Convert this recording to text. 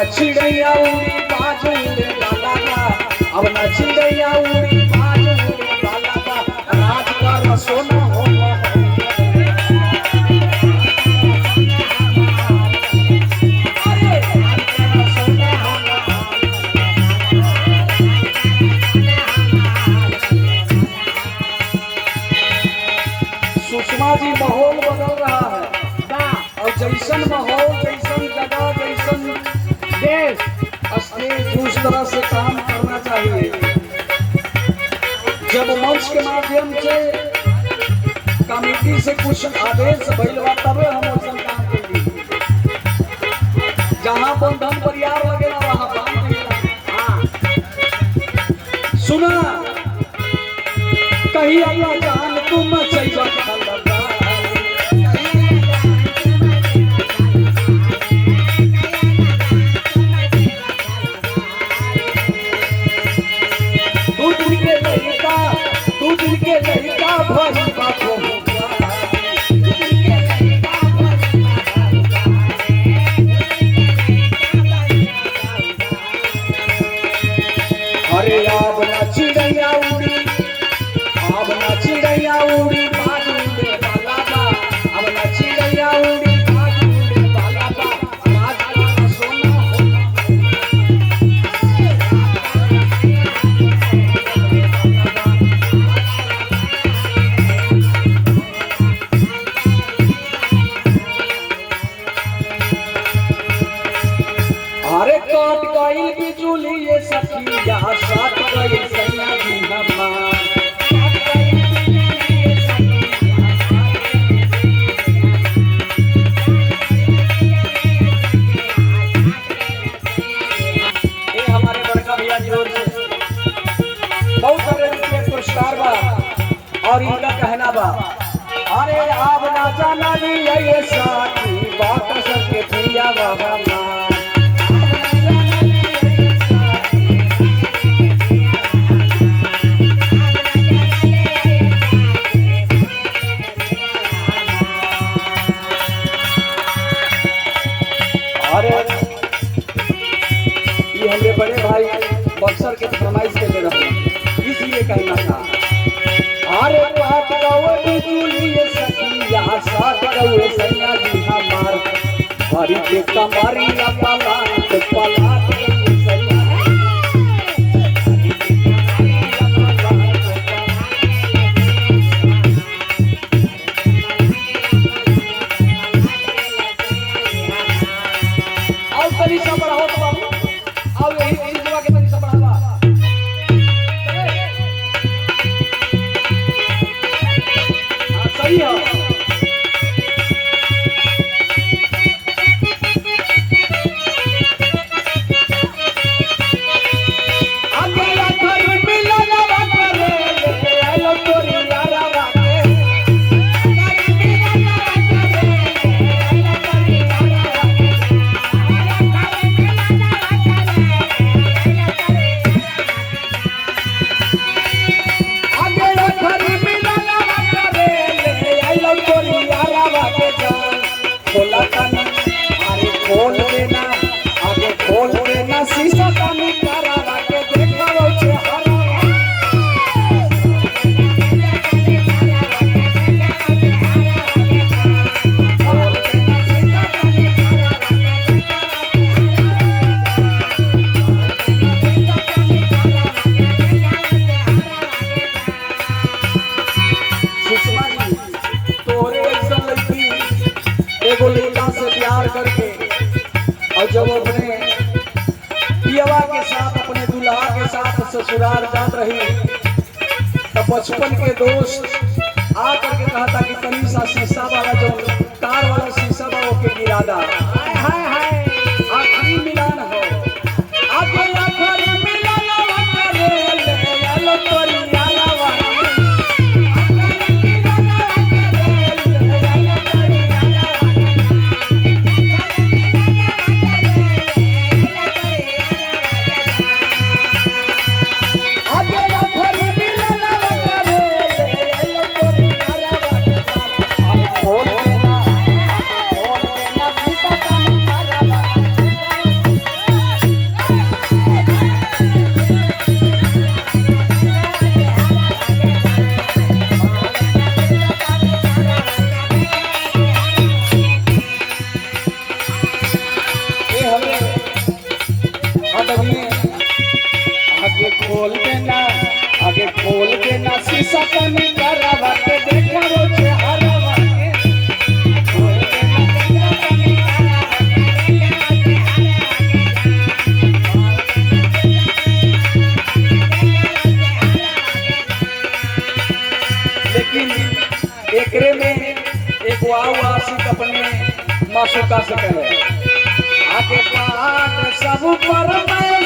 चिड़ैया उड़ी बाज उड़े लाला बा, अब न चिड़ैया उड़ी बाज उड़े लाला बा, राज का सोना हो सुषमा जी। माहौल बदल रहा है और जैसन माहौल, जैसन जगह, जैसन देश, स्टेज उस तरह से काम करना चाहिए। जब मंच के माध्यम से कमेटी से कुछ आदेश भइलवा तबे हम वैसन काम करेंगे। जहाँ बंधन परिवार लगेला वहाँ बांध देला। सुना कहीं अल्लाह जान तुम चाहिए बिजुली सखिया साथ गई सैया जी हमार। ये हमारे बड़का भैया जी और बहुत सारे पुरस्कार बा और इनका कहना बा, अरे आप ना जाना ये साथी बात सबके भैया बाबा मार। ये हमारे बड़े भाई बक्सर के फरमाइश के ले रहे हैं, इसलिए कहना था। अरे बात गवे बिजुली सखिया साथ गवे सैया जी हमार, हरी के कमारी पला पला करके और जब अपने पियवा के साथ, अपने दुल्हा के साथ ससुराल जात रही तो बचपन के दोस्त आ करके कहा था कि तनी सा शीशा वाला जो कार वाला शीशा बा ओके गिरा दा। आखिरी मिलान हो बासुका से कहे आगे पान सब पर मैं